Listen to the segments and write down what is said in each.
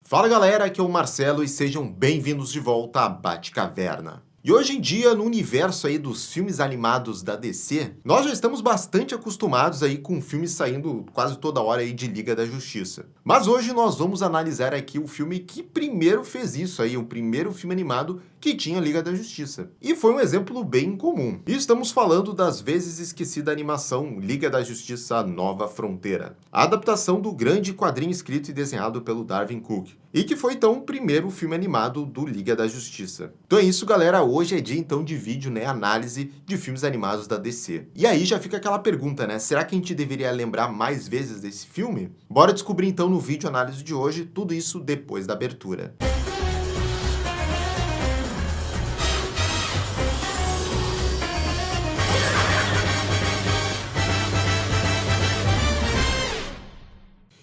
Fala galera, aqui é o Marcelo e sejam bem-vindos de volta à Batcaverna. E hoje em dia, no universo aí dos filmes animados da DC, nós já estamos bastante acostumados aí com filmes saindo quase toda hora aí de Liga da Justiça. Mas hoje nós vamos analisar aqui o filme que primeiro fez isso aí, o primeiro filme animado que tinha Liga da Justiça. E foi um exemplo bem comum. E estamos falando das vezes esquecida animação Liga da Justiça Nova Fronteira, a adaptação do grande quadrinho escrito e desenhado pelo Darwyn Cooke, e que foi então o primeiro filme animado do Liga da Justiça. Então é isso, galera. Hoje é dia então de vídeo, né? Análise de filmes animados da DC. E aí já fica aquela pergunta, né? Será que a gente deveria lembrar mais vezes desse filme? Bora descobrir então no vídeo análise de hoje, tudo isso depois da abertura.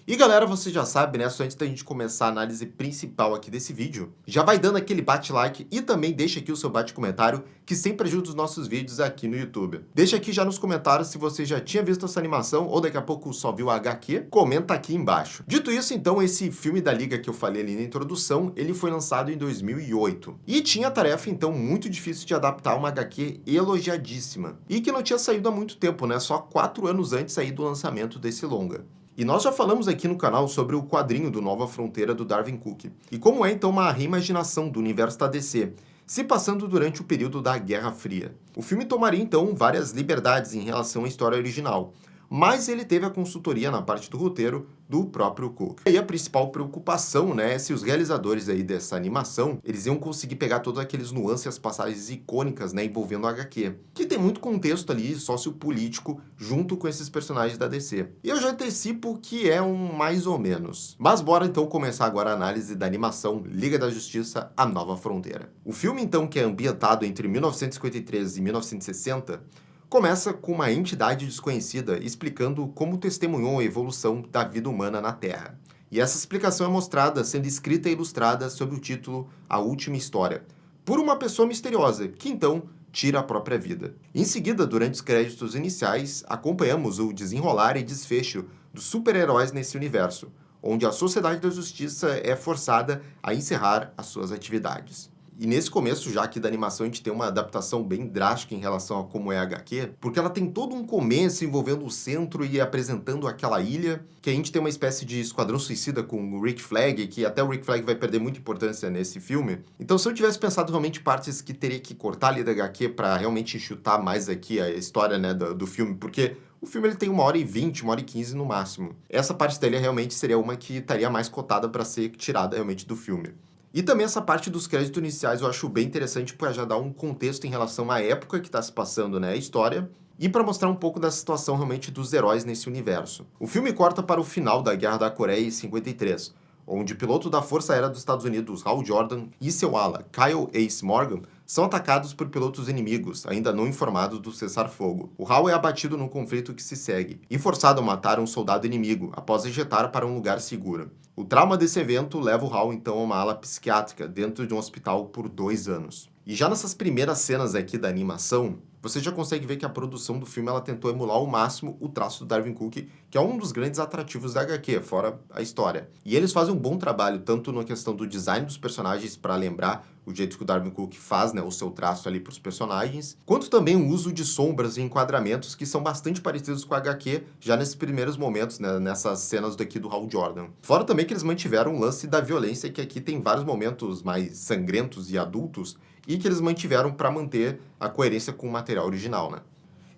E galera, você já sabe, né? Só antes da gente começar a análise principal aqui desse vídeo, já vai dando aquele bate-like e também deixa aqui o seu bate-comentário, que sempre ajuda os nossos vídeos aqui no YouTube. Deixa aqui já nos comentários se você já tinha visto essa animação ou daqui a pouco só viu a HQ, comenta aqui embaixo. Dito isso, então, esse filme da Liga que eu falei ali na introdução, ele foi lançado em 2008. E tinha a tarefa, então, muito difícil de adaptar uma HQ elogiadíssima. E que não tinha saído há muito tempo, né? Só 4 anos antes aí do lançamento desse longa. E nós já falamos aqui no canal sobre o quadrinho do Nova Fronteira do Darwyn Cooke, e como é então uma reimaginação do universo da DC, se passando durante o período da Guerra Fria. O filme tomaria então várias liberdades em relação à história original, mas ele teve a consultoria na parte do roteiro do próprio Cooke. E a principal preocupação, né, é se os realizadores aí dessa animação, eles iam conseguir pegar todas aqueles nuances, as passagens icônicas, né, envolvendo o HQ, que tem muito contexto ali sociopolítico junto com esses personagens da DC. E eu já antecipo que é um mais ou menos. Mas bora então começar agora a análise da animação Liga da Justiça, A Nova Fronteira. O filme então, que é ambientado entre 1953 e 1960, começa com uma entidade desconhecida explicando como testemunhou a evolução da vida humana na Terra. E essa explicação é mostrada sendo escrita e ilustrada sob o título A Última História, por uma pessoa misteriosa, que então tira a própria vida. Em seguida, durante os créditos iniciais, acompanhamos o desenrolar e desfecho dos super-heróis nesse universo, onde a Sociedade da Justiça é forçada a encerrar as suas atividades. E nesse começo, já aqui da animação, a gente tem uma adaptação bem drástica em relação a como é a HQ, porque ela tem todo um começo envolvendo o centro e apresentando aquela ilha, que a gente tem uma espécie de esquadrão suicida com o Rick Flag, que até o Rick Flag vai perder muita importância nesse filme. Então, se eu tivesse pensado realmente partes que teria que cortar ali da HQ para realmente enxutar mais aqui a história, né, do filme, porque o filme ele tem 1h20, 1h15 no máximo. Essa parte dele realmente seria uma que estaria mais cotada para ser tirada realmente do filme. E também essa parte dos créditos iniciais eu acho bem interessante para já dar um contexto em relação à época que está se passando, né, a história, e para mostrar um pouco da situação realmente dos heróis nesse universo. O filme corta para o final da Guerra da Coreia em 53, onde o piloto da Força Aérea dos Estados Unidos, Hal Jordan, e seu ala, Kyle Ace Morgan, são atacados por pilotos inimigos, ainda não informados do cessar-fogo. O Hal é abatido num conflito que se segue, e forçado a matar um soldado inimigo, após ejetar para um lugar seguro. O trauma desse evento leva o Hal, então, a uma ala psiquiátrica dentro de um hospital por 2 anos. E já nessas primeiras cenas aqui da animação, você já consegue ver que a produção do filme ela tentou emular ao máximo o traço do Darwyn Cooke, que é um dos grandes atrativos da HQ, fora a história. E eles fazem um bom trabalho, tanto na questão do design dos personagens, para lembrar o jeito que o Darwyn Cooke faz, né, o seu traço ali para os personagens, quanto também o uso de sombras e enquadramentos que são bastante parecidos com a HQ, já nesses primeiros momentos, né, nessas cenas daqui do Hal Jordan. Fora também que eles mantiveram o lance da violência, que aqui tem vários momentos mais sangrentos e adultos, e que eles mantiveram para manter a coerência com o material original, né?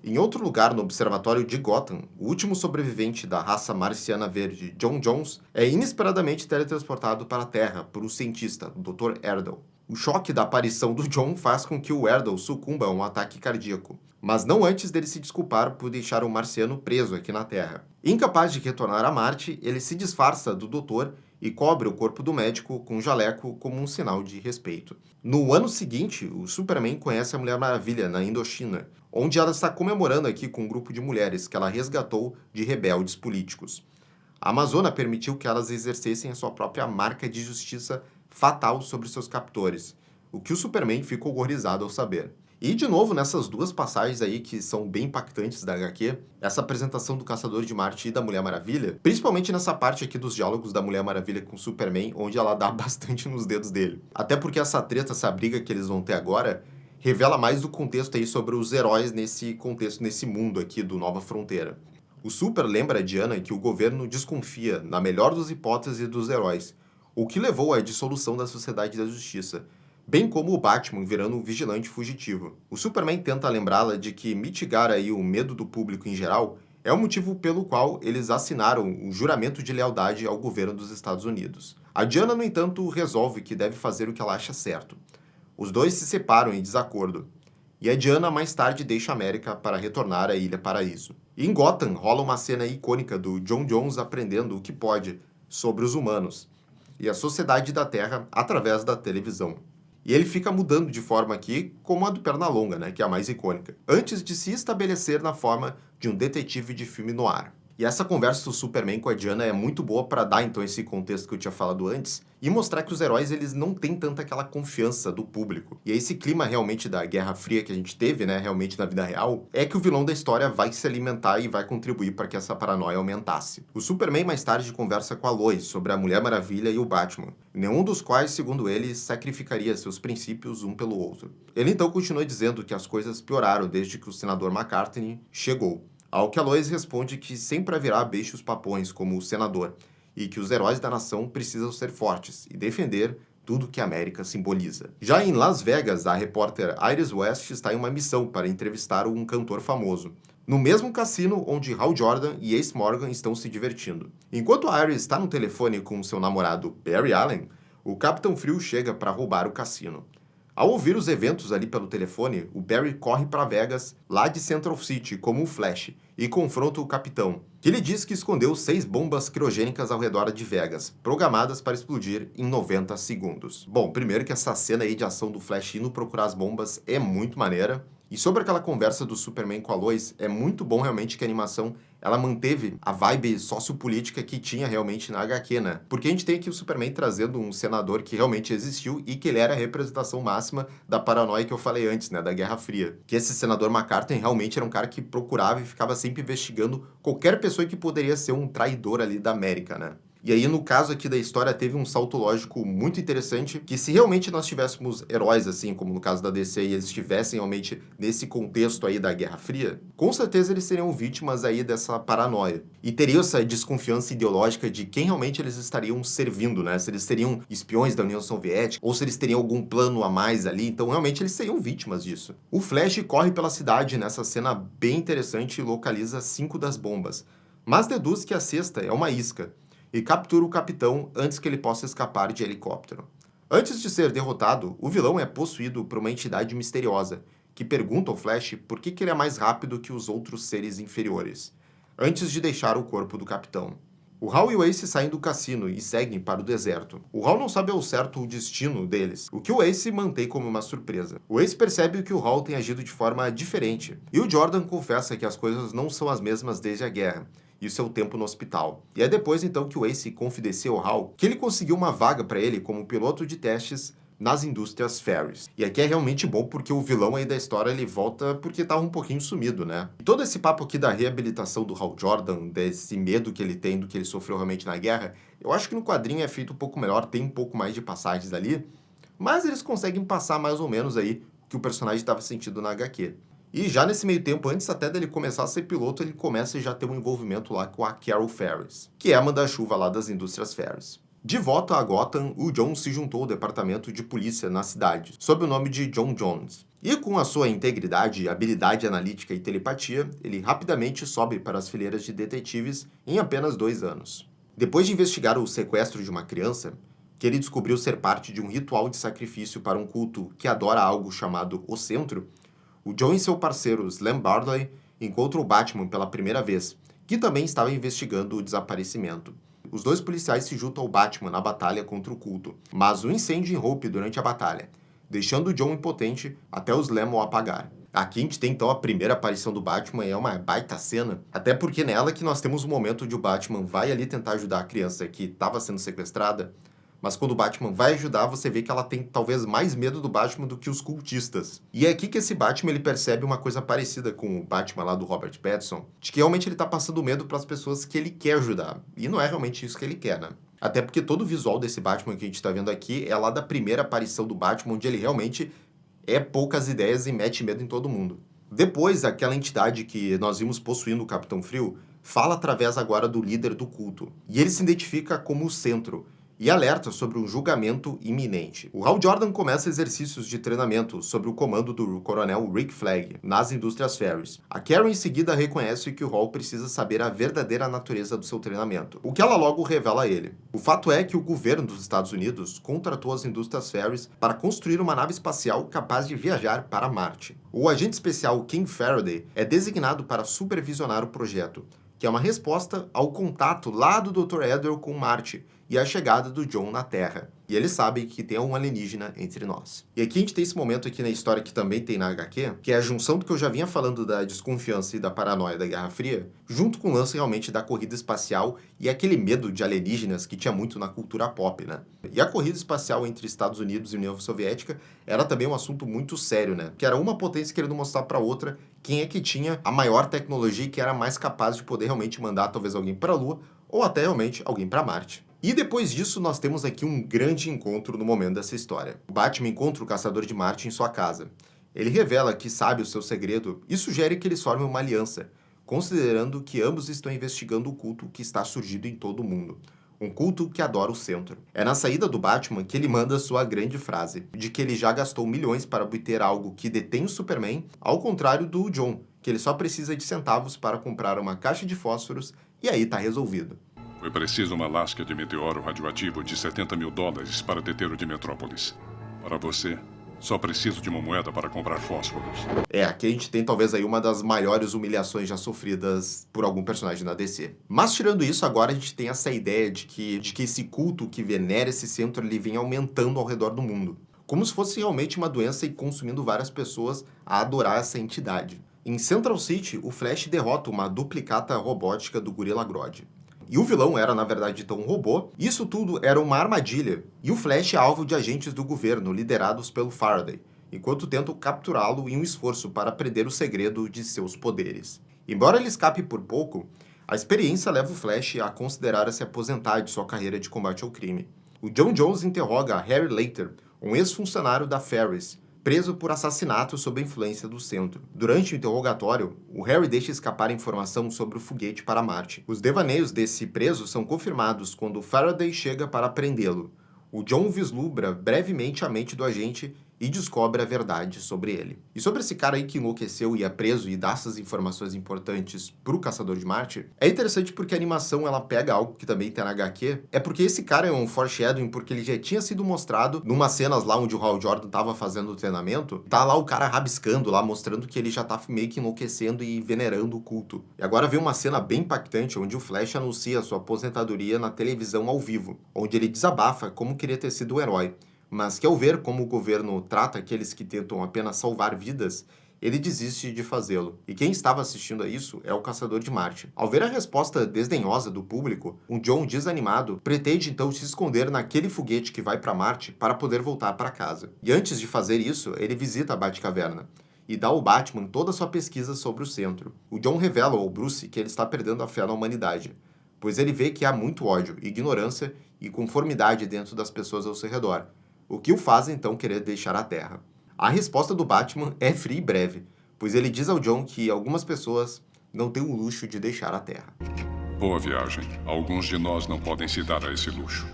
Em outro lugar, no observatório de Gotham, o último sobrevivente da raça marciana verde, John Jones, é inesperadamente teletransportado para a Terra por um cientista, o Dr. Erdel. O choque da aparição do John faz com que o Erdel sucumba a um ataque cardíaco, mas não antes dele se desculpar por deixar o marciano preso aqui na Terra. Incapaz de retornar a Marte, ele se disfarça do doutor e cobre o corpo do médico com um jaleco como um sinal de respeito. No ano seguinte, o Superman conhece a Mulher Maravilha na Indochina, onde ela está comemorando aqui com um grupo de mulheres que ela resgatou de rebeldes políticos. A Amazona permitiu que elas exercessem a sua própria marca de justiça fatal sobre seus captores, o que o Superman fica horrorizado ao saber. E, de novo, nessas duas passagens aí que são bem impactantes da HQ, essa apresentação do Caçador de Marte e da Mulher Maravilha, principalmente nessa parte aqui dos diálogos da Mulher Maravilha com o Superman, onde ela dá bastante nos dedos dele. Até porque essa treta, essa briga que eles vão ter agora, revela mais do contexto aí sobre os heróis nesse contexto, nesse mundo aqui do Nova Fronteira. O Super lembra a Diana que o governo desconfia, na melhor das hipóteses, dos heróis, o que levou à dissolução da Sociedade da Justiça, bem como o Batman virando um vigilante fugitivo. O Superman tenta lembrá-la de que mitigar aí o medo do público em geral é o motivo pelo qual eles assinaram o juramento de lealdade ao governo dos Estados Unidos. A Diana, no entanto, resolve que deve fazer o que ela acha certo. Os dois se separam em desacordo, e a Diana mais tarde deixa a América para retornar à Ilha Paraíso. E em Gotham rola uma cena icônica do John Jones aprendendo o que pode sobre os humanos e a sociedade da Terra através da televisão. E ele fica mudando de forma aqui, como a do Pernalonga, né, que é a mais icônica, antes de se estabelecer na forma de um detetive de filme noir. E essa conversa do Superman com a Diana é muito boa para dar então esse contexto que eu tinha falado antes e mostrar que os heróis eles não têm tanta aquela confiança do público. E esse clima realmente da Guerra Fria que a gente teve, né, realmente na vida real, é que o vilão da história vai se alimentar e vai contribuir para que essa paranoia aumentasse. O Superman mais tarde conversa com a Lois sobre a Mulher Maravilha e o Batman, nenhum dos quais, segundo ele, sacrificaria seus princípios um pelo outro. Ele então continua dizendo que as coisas pioraram desde que o senador McCartney chegou. Ao que a Lois responde que sempre haverá bichos papões como o senador, e que os heróis da nação precisam ser fortes e defender tudo que a América simboliza. Já em Las Vegas, a repórter Iris West está em uma missão para entrevistar um cantor famoso, no mesmo cassino onde Hal Jordan e Ace Morgan estão se divertindo. Enquanto a Iris está no telefone com seu namorado Barry Allen, o Capitão Frio chega para roubar o cassino. Ao ouvir os eventos ali pelo telefone, o Barry corre para Vegas, lá de Central City, como um flash, e confronta o capitão, que lhe diz que escondeu 6 bombas criogênicas ao redor de Vegas, programadas para explodir em 90 segundos. Bom, primeiro que essa cena aí de ação do Flash indo procurar as bombas é muito maneira. E sobre aquela conversa do Superman com a Lois, é muito bom realmente que a animação ela manteve a vibe sociopolítica que tinha realmente na HQ, né? Porque a gente tem aqui o Superman trazendo um senador que realmente existiu e que ele era a representação máxima da paranoia que eu falei antes, né? Da Guerra Fria. Que esse senador McCartney realmente era um cara que procurava e ficava sempre investigando qualquer pessoa que poderia ser um traidor ali da América, né? E aí, no caso aqui da história, teve um salto lógico muito interessante, que se realmente nós tivéssemos heróis, assim, como no caso da DC, e eles estivessem realmente nesse contexto aí da Guerra Fria, com certeza eles seriam vítimas aí dessa paranoia. E teriam essa desconfiança ideológica de quem realmente eles estariam servindo, né? Se eles seriam espiões da União Soviética, ou se eles teriam algum plano a mais ali, então realmente eles seriam vítimas disso. O Flash corre pela cidade nessa cena bem interessante e localiza 5 das bombas, mas deduz que a sexta é uma isca, e captura o capitão antes que ele possa escapar de helicóptero. Antes de ser derrotado, o vilão é possuído por uma entidade misteriosa, que pergunta ao Flash por que ele é mais rápido que os outros seres inferiores, antes de deixar o corpo do capitão. O Hal e o Ace saem do cassino e seguem para o deserto. O Hal não sabe ao certo o destino deles, o que o Ace mantém como uma surpresa. O Ace percebe que o Hal tem agido de forma diferente, e o Jordan confessa que as coisas não são as mesmas desde a guerra, e o seu tempo no hospital. E é depois então que o Ace confidencia ao Hal que ele conseguiu uma vaga para ele como piloto de testes nas indústrias Ferris. E aqui é realmente bom porque o vilão aí da história ele volta porque tava um pouquinho sumido, né? E todo esse papo aqui da reabilitação do Hal Jordan, desse medo que ele tem do que ele sofreu realmente na guerra, eu acho que no quadrinho é feito um pouco melhor, tem um pouco mais de passagens ali, mas eles conseguem passar mais ou menos aí o que o personagem estava sentindo na HQ. E já nesse meio tempo, antes até dele começar a ser piloto, ele começa a já ter um envolvimento lá com a Carol Ferris, que é a manda-chuva lá das indústrias Ferris. De volta a Gotham, o John se juntou ao departamento de polícia na cidade, sob o nome de John Jones. E com a sua integridade, habilidade analítica e telepatia, ele rapidamente sobe para as fileiras de detetives em apenas 2 anos. Depois de investigar o sequestro de uma criança, que ele descobriu ser parte de um ritual de sacrifício para um culto que adora algo chamado O Centro, o John e seu parceiro Slam Bardley encontram o Batman pela primeira vez, que também estava investigando o desaparecimento. Os 2 policiais se juntam ao Batman na batalha contra o culto, mas o incêndio irrompe durante a batalha, deixando o John impotente até o Slam o apagar. Aqui a gente tem então a primeira aparição do Batman e é uma baita cena, até porque nela que nós temos o momento onde o Batman vai ali tentar ajudar a criança que estava sendo sequestrada, Mas quando o Batman vai ajudar, você vê que ela tem talvez mais medo do Batman do que os cultistas. E é aqui que esse Batman ele percebe uma coisa parecida com o Batman lá do Robert Pattinson, de que realmente ele tá passando medo para as pessoas que ele quer ajudar. E não é realmente isso que ele quer, né? Até porque todo o visual desse Batman que a gente tá vendo aqui é lá da primeira aparição do Batman, onde ele realmente é poucas ideias e mete medo em todo mundo. Depois, aquela entidade que nós vimos possuindo o Capitão Frio fala através agora do líder do culto. E ele se identifica como o centro e alerta sobre um julgamento iminente. O Hal Jordan começa exercícios de treinamento sob o comando do coronel Rick Flag nas indústrias Ferris. A Karen em seguida reconhece que o Hal precisa saber a verdadeira natureza do seu treinamento, o que ela logo revela a ele. O fato é que o governo dos Estados Unidos contratou as indústrias Ferris para construir uma nave espacial capaz de viajar para Marte. O agente especial King Faraday é designado para supervisionar o projeto, que é uma resposta ao contato lá do Dr. Edward com Marte e a chegada do John na Terra. E eles sabem que tem um alienígena entre nós. E aqui a gente tem esse momento aqui na história que também tem na HQ, que é a junção do que eu já vinha falando da desconfiança e da paranoia da Guerra Fria, junto com o lance realmente da corrida espacial e aquele medo de alienígenas que tinha muito na cultura pop, né? E a corrida espacial entre Estados Unidos e União Soviética era também um assunto muito sério, né? Que era uma potência querendo mostrar para outra quem é que tinha a maior tecnologia e que era mais capaz de poder realmente mandar talvez alguém para a Lua ou até realmente alguém para Marte. E depois disso, nós temos aqui um grande encontro no momento dessa história. O Batman encontra o Caçador de Marte em sua casa. Ele revela que sabe o seu segredo e sugere que eles formem uma aliança, considerando que ambos estão investigando o culto que está surgindo em todo o mundo. Um culto que adora o centro. É na saída do Batman que ele manda sua grande frase, de que ele já gastou milhões para obter algo que detém o Superman, ao contrário do John, que ele só precisa de centavos para comprar uma caixa de fósforos e aí tá resolvido. Foi preciso uma lasca de meteoro radioativo de $70 mil para deter o de Metrópolis. Para você, só preciso de uma moeda para comprar fósforos. Aqui a gente tem talvez aí uma das maiores humilhações já sofridas por algum personagem da DC. Mas tirando isso, agora a gente tem essa ideia de que esse culto que venera esse centro, ele vem aumentando ao redor do mundo. Como se fosse realmente uma doença e consumindo várias pessoas a adorar essa entidade. Em Central City, o Flash derrota uma duplicata robótica do Gorilla Grodd. E o vilão era, na verdade, então um robô. Isso tudo era uma armadilha. E o Flash é alvo de agentes do governo, liderados pelo Faraday, enquanto tentam capturá-lo em um esforço para aprender o segredo de seus poderes. Embora ele escape por pouco, a experiência leva o Flash a considerar se aposentar de sua carreira de combate ao crime. O John Jones interroga Harry Leiter, um ex-funcionário da Ferris, preso por assassinato sob a influência do centro. Durante o interrogatório, o Harry deixa escapar informação sobre o foguete para Marte. Os devaneios desse preso são confirmados quando Faraday chega para prendê-lo. O John vislumbra brevemente a mente do agente e descobre a verdade sobre ele. E sobre esse cara aí que enlouqueceu e é preso e dá essas informações importantes pro Caçador de Marte, é interessante porque a animação ela pega algo que também tem na HQ, é porque esse cara é um foreshadowing porque ele já tinha sido mostrado numas cenas lá onde o Hal Jordan tava fazendo o treinamento, tá lá o cara rabiscando lá, mostrando que ele já tá meio que enlouquecendo e venerando o culto. E agora vem uma cena bem impactante onde o Flash anuncia sua aposentadoria na televisão ao vivo, onde ele desabafa como queria ter sido o herói, mas que ao ver como o governo trata aqueles que tentam apenas salvar vidas, ele desiste de fazê-lo. E quem estava assistindo a isso é o Caçador de Marte. Ao ver a resposta desdenhosa do público, um John desanimado pretende então se esconder naquele foguete que vai para Marte para poder voltar para casa. E antes de fazer isso, ele visita a Batcaverna e dá ao Batman toda a sua pesquisa sobre o centro. O John revela ao Bruce que ele está perdendo a fé na humanidade, pois ele vê que há muito ódio, ignorância e conformidade dentro das pessoas ao seu redor, o que o faz então querer deixar a Terra. A resposta do Batman é fria e breve, pois ele diz ao John que algumas pessoas não têm o luxo de deixar a Terra. Boa viagem. Alguns de nós não podem se dar a esse luxo.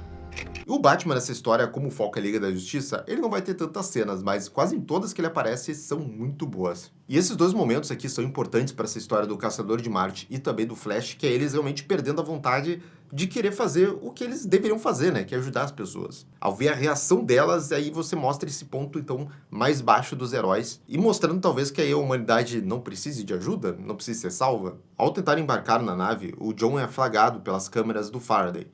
E o Batman nessa história, como foca a Liga da Justiça, ele não vai ter tantas cenas, mas quase em todas que ele aparece são muito boas. E esses dois momentos aqui são importantes para essa história do Caçador de Marte e também do Flash, que é eles realmente perdendo a vontade de querer fazer o que eles deveriam fazer, né? Que é ajudar as pessoas. Ao ver a reação delas, aí você mostra esse ponto, então, mais baixo dos heróis e mostrando talvez que aí a humanidade não precise de ajuda, não precise ser salva. Ao tentar embarcar na nave, o John é flagrado pelas câmeras do Faraday,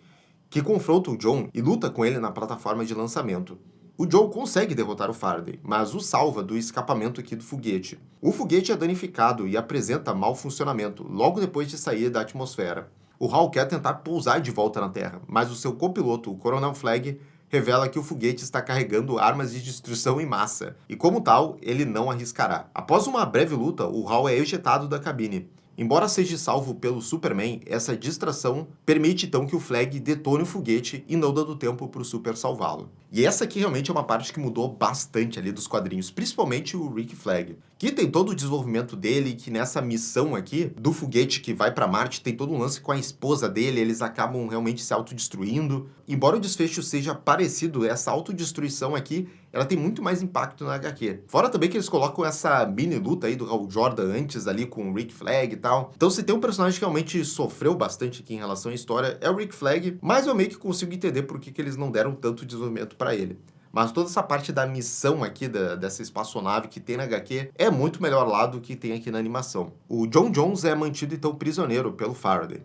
que confronta o John e luta com ele na plataforma de lançamento. O John consegue derrotar o Faraday, mas o salva do escapamento aqui do foguete. O foguete é danificado e apresenta mau funcionamento logo depois de sair da atmosfera. O Hal quer tentar pousar de volta na Terra, mas o seu copiloto, o Coronel Flag, revela que o foguete está carregando armas de destruição em massa, e como tal, ele não arriscará. Após uma breve luta, o Hal é ejetado da cabine. Embora seja salvo pelo Superman, essa distração permite então que o Flag detone o foguete e não dando tempo para o Super salvá-lo. E essa aqui realmente é uma parte que mudou bastante ali dos quadrinhos, principalmente o Rick Flag, que tem todo o desenvolvimento dele, que nessa missão aqui do foguete que vai para Marte tem todo um lance com a esposa dele, eles acabam realmente se autodestruindo. Embora o desfecho seja parecido, essa autodestruição aqui ela tem muito mais impacto na HQ. Fora também que eles colocam essa mini luta aí do Hal Jordan antes ali com o Rick Flag e tal. Então se tem um personagem que realmente sofreu bastante aqui em relação à história é o Rick Flag, mas eu meio que consigo entender por que eles não deram tanto desenvolvimento para ele. Mas toda essa parte da missão aqui, dessa espaçonave que tem na HQ, é muito melhor lá do que tem aqui na animação. O John Jones é mantido então prisioneiro pelo Faraday.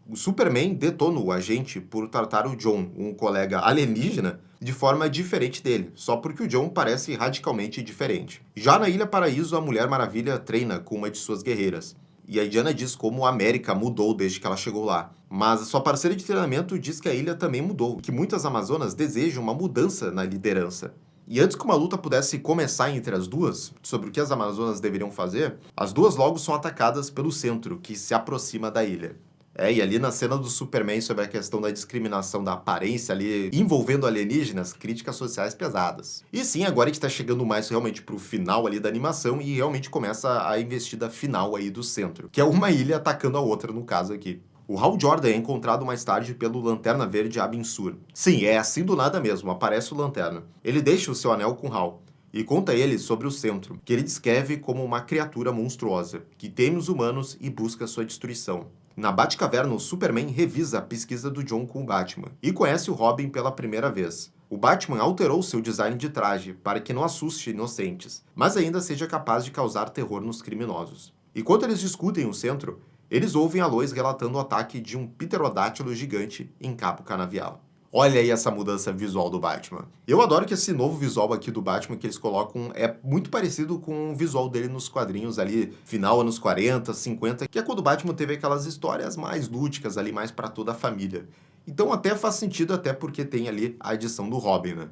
O Superman detona o agente por tratar o John, um colega alienígena, de forma diferente dele, só porque o John parece radicalmente diferente. Já na Ilha Paraíso, a Mulher Maravilha treina com uma de suas guerreiras. E a Diana diz como a América mudou desde que ela chegou lá. Mas a sua parceira de treinamento diz que a ilha também mudou, que muitas Amazonas desejam uma mudança na liderança. E antes que uma luta pudesse começar entre as duas, sobre o que as Amazonas deveriam fazer, as duas logo são atacadas pelo Centro, que se aproxima da ilha. E ali na cena do Superman sobre a questão da discriminação da aparência ali, envolvendo alienígenas, críticas sociais pesadas. E sim, agora a gente tá chegando mais realmente pro final ali da animação e realmente começa a investida final aí do Centro, que é uma ilha atacando a outra no caso aqui. O Hal Jordan é encontrado mais tarde pelo Lanterna Verde Abin Sur. Sim, é assim do nada mesmo, aparece o Lanterna. Ele deixa o seu anel com Hal e conta a ele sobre o Centro, que ele descreve como uma criatura monstruosa, que teme os humanos e busca sua destruição. Na Batcaverna, o Superman revisa a pesquisa do John com o Batman e conhece o Robin pela primeira vez. O Batman alterou seu design de traje para que não assuste inocentes, mas ainda seja capaz de causar terror nos criminosos. Enquanto eles discutem o Centro, eles ouvem a Lois relatando o ataque de um pterodátilo gigante em Cabo Canaveral. Olha aí essa mudança visual do Batman. Eu adoro que esse novo visual aqui do Batman que eles colocam é muito parecido com o visual dele nos quadrinhos ali, final anos 40, 50, que é quando o Batman teve aquelas histórias mais lúdicas ali, mais pra toda a família. Então até faz sentido, até porque tem ali a edição do Robin, né?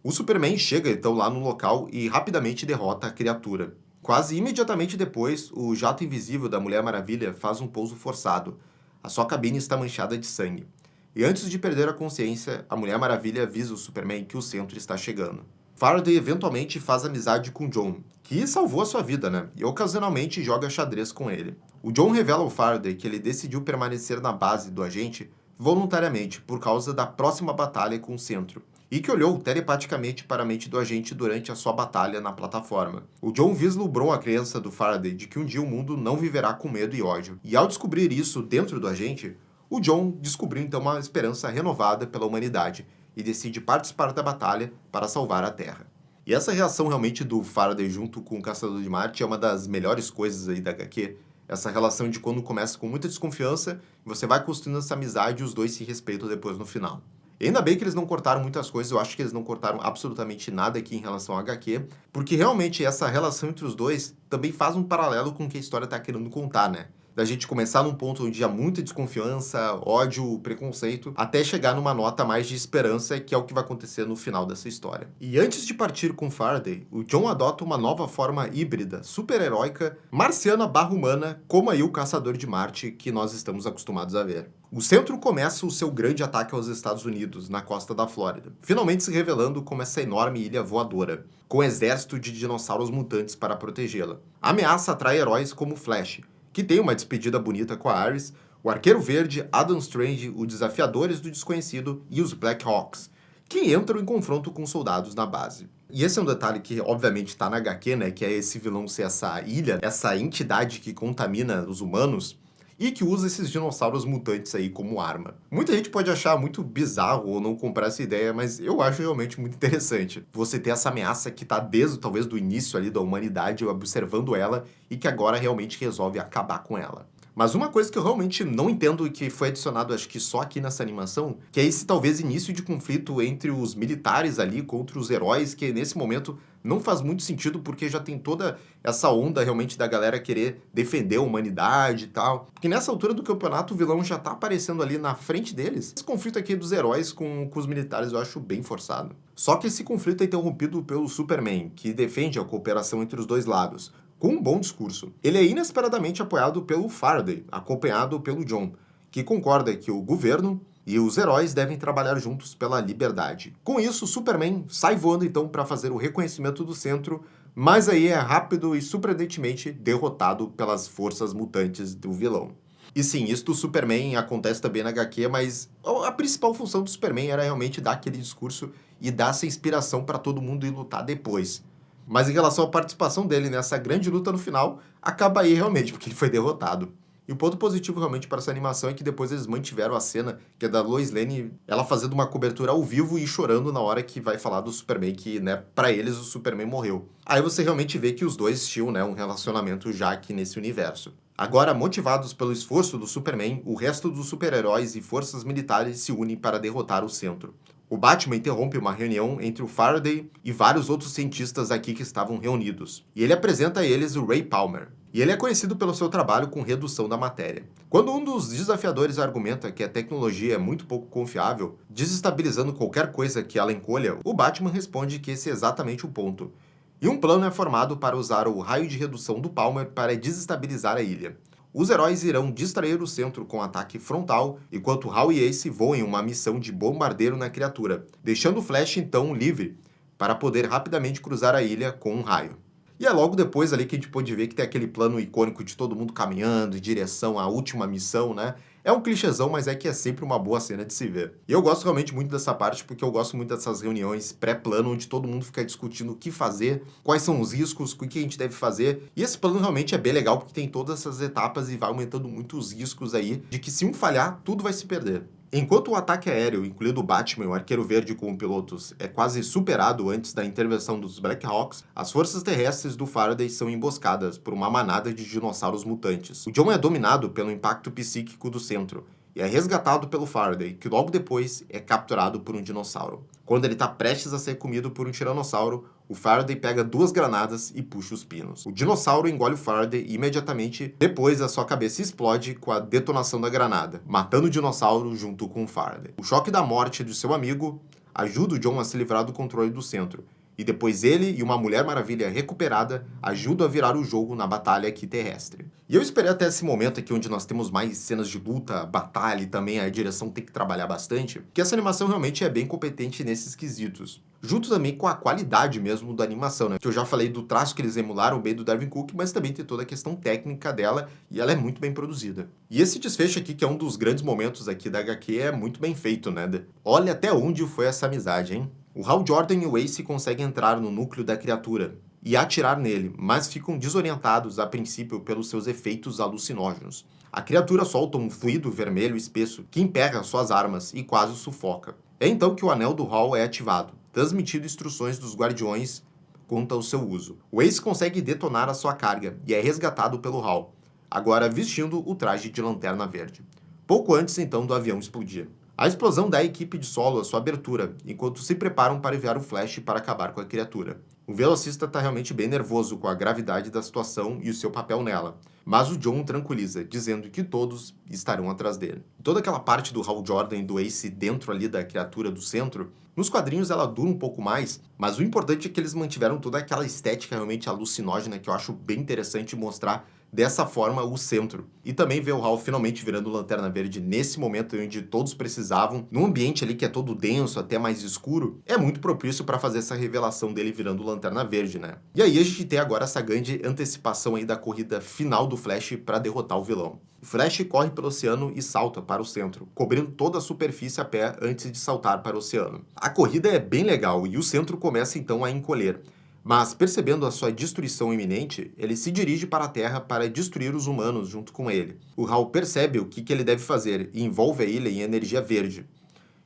O Superman chega então lá no local e rapidamente derrota a criatura. Quase imediatamente depois, o jato invisível da Mulher Maravilha faz um pouso forçado. A sua cabine está manchada de sangue. E antes de perder a consciência, a Mulher Maravilha avisa o Superman que o Centro está chegando. Faraday eventualmente faz amizade com John, que salvou a sua vida, né? E ocasionalmente joga xadrez com ele. O John revela ao Faraday que ele decidiu permanecer na base do agente voluntariamente por causa da próxima batalha com o Centro, e que olhou telepaticamente para a mente do agente durante a sua batalha na plataforma. O John vislumbrou a crença do Faraday de que um dia o mundo não viverá com medo e ódio. E ao descobrir isso dentro do agente, o John descobriu então uma esperança renovada pela humanidade e decide participar da batalha para salvar a Terra. E essa reação realmente do Faraday junto com o Caçador de Marte é uma das melhores coisas aí da HQ. Essa relação de quando começa com muita desconfiança, você vai construindo essa amizade e os dois se respeitam depois no final. E ainda bem que eles não cortaram muitas coisas, eu acho que eles não cortaram absolutamente nada aqui em relação ao HQ, porque realmente essa relação entre os dois também faz um paralelo com o que a história está querendo contar, né? Da gente começar num ponto onde há muita desconfiança, ódio, preconceito, até chegar numa nota mais de esperança, que é o que vai acontecer no final dessa história. E antes de partir com Faraday, o John adota uma nova forma híbrida, super-heróica, marciana/humana, como aí o Caçador de Marte que nós estamos acostumados a ver. O Centro começa o seu grande ataque aos Estados Unidos, na costa da Flórida, finalmente se revelando como essa enorme ilha voadora, com um exército de dinossauros mutantes para protegê-la. A ameaça atrai heróis como Flash, que tem uma despedida bonita com a Iris, o Arqueiro Verde, Adam Strange, os Desafiadores do Desconhecido e os Black Hawks, que entram em confronto com soldados na base. E esse é um detalhe que, obviamente, está na HQ, né, que é esse vilão ser essa ilha, essa entidade que contamina os humanos, e que usa esses dinossauros mutantes aí como arma. Muita gente pode achar muito bizarro ou não comprar essa ideia, mas eu acho realmente muito interessante. Você ter essa ameaça que tá desde, talvez, do início ali da humanidade, observando ela, e que agora realmente resolve acabar com ela. Mas uma coisa que eu realmente não entendo e que foi adicionado, acho que só aqui nessa animação, que é esse talvez início de conflito entre os militares ali contra os heróis, que nesse momento não faz muito sentido porque já tem toda essa onda realmente da galera querer defender a humanidade e tal. Porque nessa altura do campeonato o vilão já tá aparecendo ali na frente deles. Esse conflito aqui dos heróis com os militares eu acho bem forçado. Só que esse conflito é interrompido pelo Superman, que defende a cooperação entre os dois lados, com um bom discurso. Ele é inesperadamente apoiado pelo Faraday, acompanhado pelo John, que concorda que o governo e os heróis devem trabalhar juntos pela liberdade. Com isso, Superman sai voando então para fazer o reconhecimento do centro, mas aí é rápido e surpreendentemente derrotado pelas forças mutantes do vilão. E sim, isso do Superman acontece também na HQ, mas a principal função do Superman era realmente dar aquele discurso e dar essa inspiração para todo mundo ir lutar depois. Mas em relação à participação dele nessa grande luta no final, acaba aí realmente, porque ele foi derrotado. E o ponto positivo realmente para essa animação é que depois eles mantiveram a cena, que é da Lois Lane, ela fazendo uma cobertura ao vivo e chorando na hora que vai falar do Superman, que, né, pra eles o Superman morreu. Aí você realmente vê que os dois tinham, né, um relacionamento já aqui nesse universo. Agora, motivados pelo esforço do Superman, o resto dos super-heróis e forças militares se unem para derrotar o centro. O Batman interrompe uma reunião entre o Faraday e vários outros cientistas aqui que estavam reunidos. E ele apresenta a eles o Ray Palmer. E ele é conhecido pelo seu trabalho com redução da matéria. Quando um dos desafiadores argumenta que a tecnologia é muito pouco confiável, desestabilizando qualquer coisa que ela encolha, o Batman responde que esse é exatamente o ponto. E um plano é formado para usar o raio de redução do Palmer para desestabilizar a ilha. Os heróis irão distrair o centro com ataque frontal, enquanto Hal e Ace voam em uma missão de bombardeiro na criatura, deixando o Flash então livre para poder rapidamente cruzar a ilha com um raio. E é logo depois ali que a gente pode ver que tem aquele plano icônico de todo mundo caminhando em direção à última missão, né? É um clichêzão, mas é que é sempre uma boa cena de se ver. E eu gosto realmente muito dessa parte, porque eu gosto muito dessas reuniões pré-plano, onde todo mundo fica discutindo o que fazer, quais são os riscos, o que a gente deve fazer. E esse plano realmente é bem legal, porque tem todas essas etapas e vai aumentando muito os riscos aí, de que se um falhar, tudo vai se perder. Enquanto o ataque aéreo, incluindo o Batman e o Arqueiro Verde como pilotos, é quase superado antes da intervenção dos Blackhawks, as forças terrestres do Faraday são emboscadas por uma manada de dinossauros mutantes. O John é dominado pelo impacto psíquico do centro e é resgatado pelo Faraday, que logo depois é capturado por um dinossauro. Quando ele está prestes a ser comido por um tiranossauro, o Faraday pega 2 granadas e puxa os pinos. O dinossauro engole o Faraday e imediatamente depois a sua cabeça explode com a detonação da granada, matando o dinossauro junto com o Faraday. O choque da morte de seu amigo ajuda o John a se livrar do controle do centro, e depois ele e uma Mulher Maravilha recuperada ajudam a virar o jogo na batalha aqui terrestre. E eu esperei até esse momento aqui onde nós temos mais cenas de luta, batalha e também a direção tem que trabalhar bastante, que essa animação realmente é bem competente nesses quesitos. Junto também com a qualidade mesmo da animação, né? Que eu já falei do traço que eles emularam bem do Darwin Cook, mas também tem toda a questão técnica dela e ela é muito bem produzida. E esse desfecho aqui, que é um dos grandes momentos aqui da HQ, é muito bem feito, né? Olha até onde foi essa amizade, hein? O Hal Jordan e o Ace conseguem entrar no núcleo da criatura e atirar nele, mas ficam desorientados a princípio pelos seus efeitos alucinógenos. A criatura solta um fluido vermelho espesso que emperra suas armas e quase o sufoca. É então que o anel do Hal é ativado, transmitindo instruções dos Guardiões quanto ao seu uso. O Ace consegue detonar a sua carga e é resgatado pelo Hal, agora vestindo o traje de Lanterna Verde. Pouco antes então do avião explodir. A explosão dá à equipe de solo a sua abertura, enquanto se preparam para enviar o Flash para acabar com a criatura. O velocista está realmente bem nervoso com a gravidade da situação e o seu papel nela, mas o John tranquiliza, dizendo que todos estarão atrás dele. Toda aquela parte do Hal Jordan e do Ace dentro ali da criatura do centro, nos quadrinhos ela dura um pouco mais, mas o importante é que eles mantiveram toda aquela estética realmente alucinógena que eu acho bem interessante mostrar dessa forma o centro. E também ver o Hal finalmente virando Lanterna Verde nesse momento onde todos precisavam, num ambiente ali que é todo denso, até mais escuro, é muito propício para fazer essa revelação dele virando Lanterna Verde, né? E aí a gente tem agora essa grande antecipação aí da corrida final do Flash para derrotar o vilão. O Flash corre pelo oceano e salta para o centro, cobrindo toda a superfície a pé antes de saltar para o oceano. A corrida é bem legal e o centro começa então a encolher. Mas, percebendo a sua destruição iminente, ele se dirige para a Terra para destruir os humanos junto com ele. O Hal percebe o que ele deve fazer e envolve a ilha em energia verde.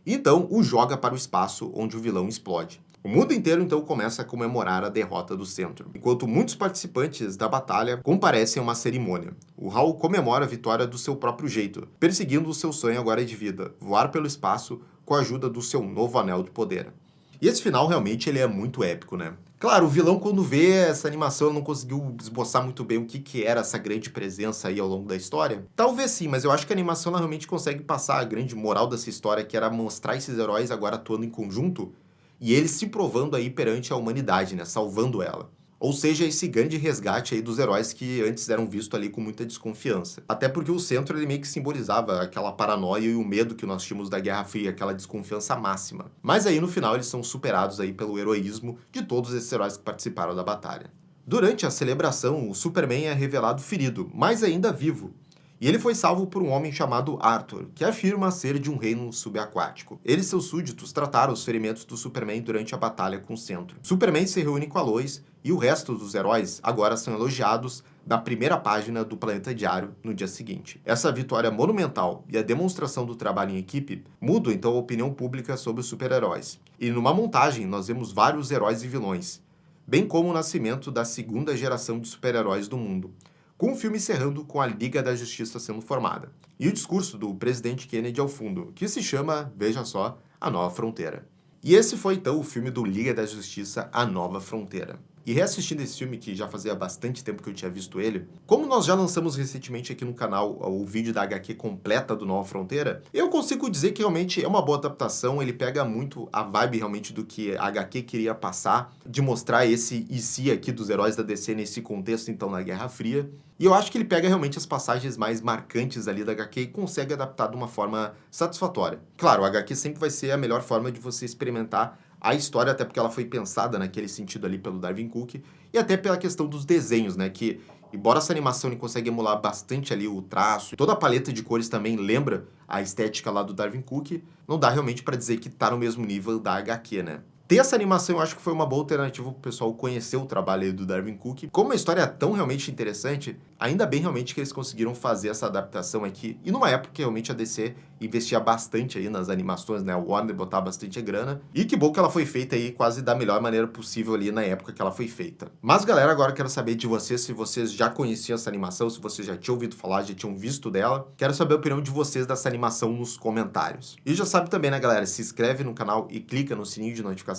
Então o joga para o espaço onde o vilão explode. O mundo inteiro então começa a comemorar a derrota do Centro, enquanto muitos participantes da batalha comparecem a uma cerimônia. O Hal comemora a vitória do seu próprio jeito, perseguindo o seu sonho agora de vida, voar pelo espaço com a ajuda do seu novo anel de poder. E esse final realmente ele é muito épico, né? Claro, o vilão quando vê essa animação não conseguiu esboçar muito bem o que era essa grande presença aí ao longo da história. Talvez sim, mas eu acho que a animação ela realmente consegue passar a grande moral dessa história, que era mostrar esses heróis agora atuando em conjunto, e eles se provando aí perante a humanidade, né? Salvando ela. Ou seja, esse grande resgate aí dos heróis que antes eram vistos ali com muita desconfiança. Até porque o Centro ele meio que simbolizava aquela paranoia e o medo que nós tínhamos da Guerra Fria, aquela desconfiança máxima. Mas aí no final eles são superados aí pelo heroísmo de todos esses heróis que participaram da batalha. Durante a celebração, o Superman é revelado ferido, mas ainda vivo. E ele foi salvo por um homem chamado Arthur, que afirma ser de um reino subaquático. Ele e seus súditos trataram os ferimentos do Superman durante a batalha com o Centro. Superman se reúne com a Lois e o resto dos heróis agora são elogiados na primeira página do Planeta Diário no dia seguinte. Essa vitória monumental e a demonstração do trabalho em equipe mudam então a opinião pública sobre os super-heróis. E numa montagem nós vemos vários heróis e vilões, bem como o nascimento da segunda geração de super-heróis do mundo, com o filme encerrando com a Liga da Justiça sendo formada. E o discurso do presidente Kennedy ao fundo, que se chama, veja só, A Nova Fronteira. E esse foi então o filme do Liga da Justiça, A Nova Fronteira. E reassistindo esse filme, que já fazia bastante tempo que eu tinha visto ele, como nós já lançamos recentemente aqui no canal o vídeo da HQ completa do Nova Fronteira, eu consigo dizer que realmente é uma boa adaptação, ele pega muito a vibe realmente do que a HQ queria passar, de mostrar esse e se aqui dos heróis da DC nesse contexto então na Guerra Fria. E eu acho que ele pega realmente as passagens mais marcantes ali da HQ e consegue adaptar de uma forma satisfatória. Claro, a HQ sempre vai ser a melhor forma de você experimentar a história, até porque ela foi pensada naquele sentido ali pelo Darwin Cook, e até pela questão dos desenhos, né, que embora essa animação ele consegue emular bastante ali o traço, toda a paleta de cores também lembra a estética lá do Darwin Cook, não dá realmente para dizer que tá no mesmo nível da HQ, né. Ter essa animação eu acho que foi uma boa alternativa para o pessoal conhecer o trabalho aí do Darwin Cook. Como a história é tão realmente interessante, ainda bem realmente que eles conseguiram fazer essa adaptação aqui. E numa época que realmente a DC investia bastante aí nas animações, né? O Warner botava bastante grana. E que bom que ela foi feita aí quase da melhor maneira possível ali na época que ela foi feita. Mas galera, agora eu quero saber de vocês se vocês já conheciam essa animação, se vocês já tinham ouvido falar, já tinham visto dela. Quero saber a opinião de vocês dessa animação nos comentários. E já sabe também, né galera, se inscreve no canal e clica no sininho de notificação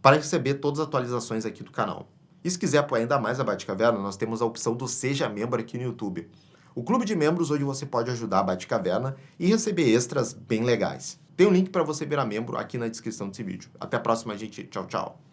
para receber todas as atualizações aqui do canal. E se quiser apoiar ainda mais a Batcaverna, nós temos a opção do Seja Membro aqui no YouTube. O clube de membros onde você pode ajudar a Batcaverna e receber extras bem legais. Tem um link para você virar membro aqui na descrição desse vídeo. Até a próxima, gente. Tchau, tchau.